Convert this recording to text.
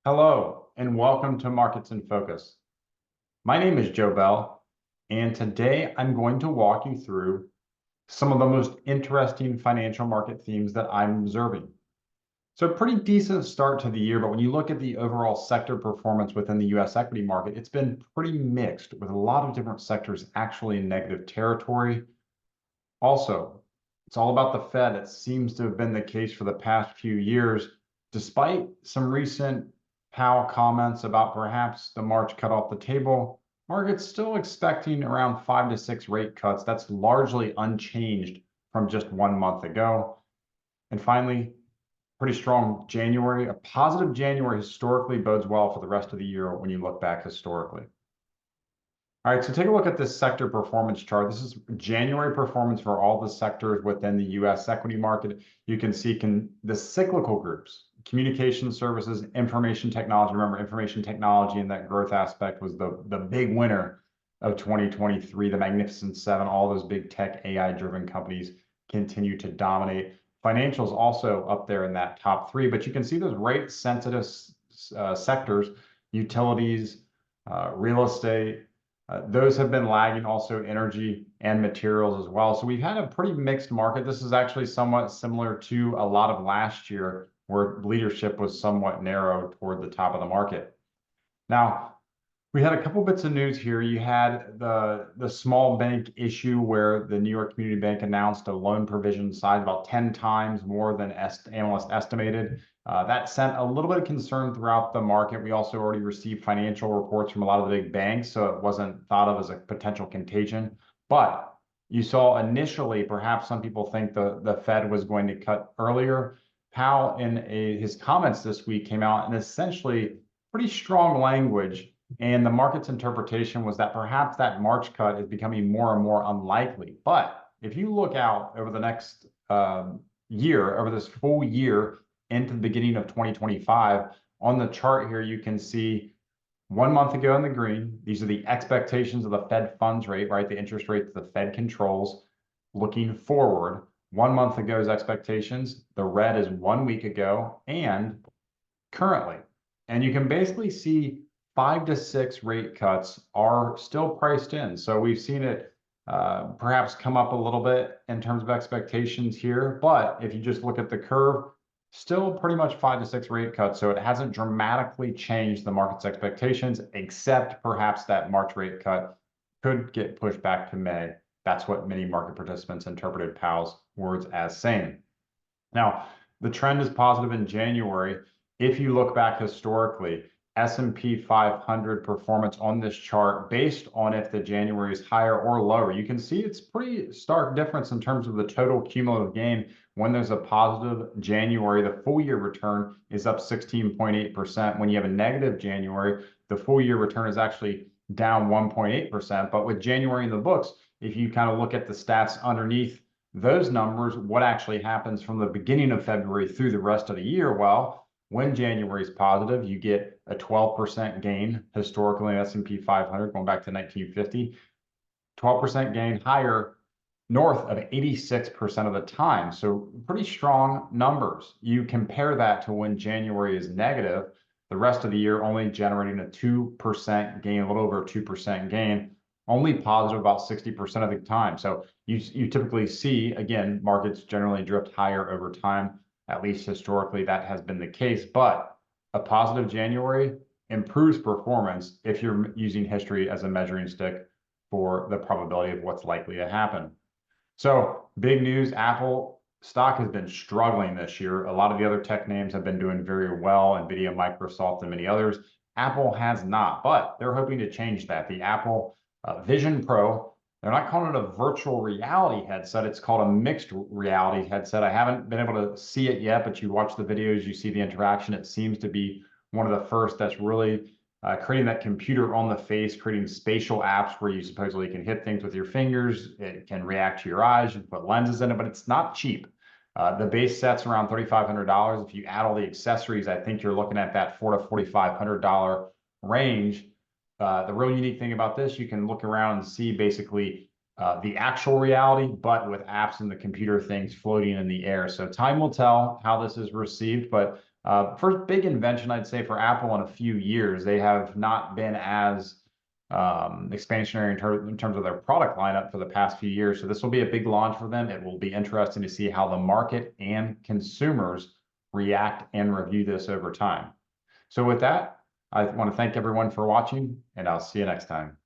Hello, and welcome to Markets in Focus. My name is Joe Bell, and today I'm going to walk you through some of the most interesting financial market themes that I'm observing. So, a pretty decent start to the year, but when you look at the overall sector performance within the US equity market, it's been pretty mixed with a lot of different sectors actually in negative territory. Also, it's all about the Fed. It seems to have been the case for the past few years, despite some recent Powell comments about perhaps the March cut off the table. Market's still expecting around 5 to 6 rate cuts. That's largely unchanged from just 1 month ago. And finally, pretty strong January. A positive January historically bodes well for the rest of the year when you look back historically. All right, so take a look at this sector performance chart. This is January performance for all the sectors within the US equity market. You can see the cyclical groups, communication services, information technology. Remember, information technology and that growth aspect was the big winner of 2023. The Magnificent Seven, all those big tech AI-driven companies continue to dominate. Financials also up there in that top three, but you can see those rate-sensitive sectors, utilities, real estate, those have been lagging, also energy and materials as well. So we've had a pretty mixed market. This is actually somewhat similar to a lot of last year where leadership was somewhat narrow toward the top of the market. Now, we had a couple bits of news here. You had the small bank issue where the New York Community Bank announced a loan provision size about 10 times more than analysts estimated. That sent a little bit of concern throughout the market. We also already received financial reports from a lot of the big banks, so it wasn't thought of as a potential contagion. But you saw initially, perhaps some people think the Fed was going to cut earlier. Powell, in his comments this week, came out and essentially pretty strong language. And the market's interpretation was that perhaps that March cut is becoming more and more unlikely. But if you look out over the next year, over this full year into the beginning of 2025, on the chart here, you can see 1 month ago in the green, these are the expectations of the Fed funds rate, right? The interest rate that the Fed controls. Looking forward, 1 month ago's expectations, the red is 1 week ago and currently. And you can basically see 5 to 6 rate cuts are still priced in. So we've seen it perhaps come up a little bit in terms of expectations here. But if you just look at the curve, still pretty much 5 to 6 rate cuts. So it hasn't dramatically changed the market's expectations, except perhaps that March rate cut could get pushed back to May. That's what many market participants interpreted Powell's words as saying. Now, the trend is positive in January. If you look back historically, S&P 500 performance on this chart based on if the January is higher or lower. You can see it's pretty stark difference in terms of the total cumulative gain. When there's a positive January, the full year return is up 16.8%. When you have a negative January, the full year return is actually down 1.8%. But with January in the books, if you kind of look at the stats underneath those numbers, what actually happens from the beginning of February through the rest of the year? Well, when January is positive, you get a 12% gain historically in S&P 500 going back to 1950. 12% gain higher north of 86% of the time. So pretty strong numbers. You compare that to when January is negative, the rest of the year only generating a 2% gain, a little over a 2% gain, only positive about 60% of the time. So you typically see, again, markets generally drift higher over time. At least historically, that has been the case. But a positive January improves performance if you're using history as a measuring stick for the probability of what's likely to happen. So big news, Apple stock has been struggling this year. A lot of the other tech names have been doing very well, NVIDIA, Microsoft, and many others. Apple has not, but they're hoping to change that. The Apple Vision Pro, they're not calling it a virtual reality headset. It's called a mixed reality headset. I haven't been able to see it yet, but you watch the videos, you see the interaction. It seems to be one of the first that's really creating that computer on the face, creating spatial apps where you supposedly can hit things with your fingers. It can react to your eyes. You can put lenses in it, but it's not cheap. The base set's around $3,500. If you add all the accessories, I think you're looking at that $400 to $4,500 range. The real unique thing about this, you can look around and see basically the actual reality, but with apps and the computer things floating in the air. So time will tell how this is received, but First big invention, I'd say, for Apple in a few years. They have not been as expansionary in terms of their product lineup for the past few years. So this will be a big launch for them. It will be interesting to see how the market and consumers react and review this over time. So with that, I want to thank everyone for watching, and I'll see you next time.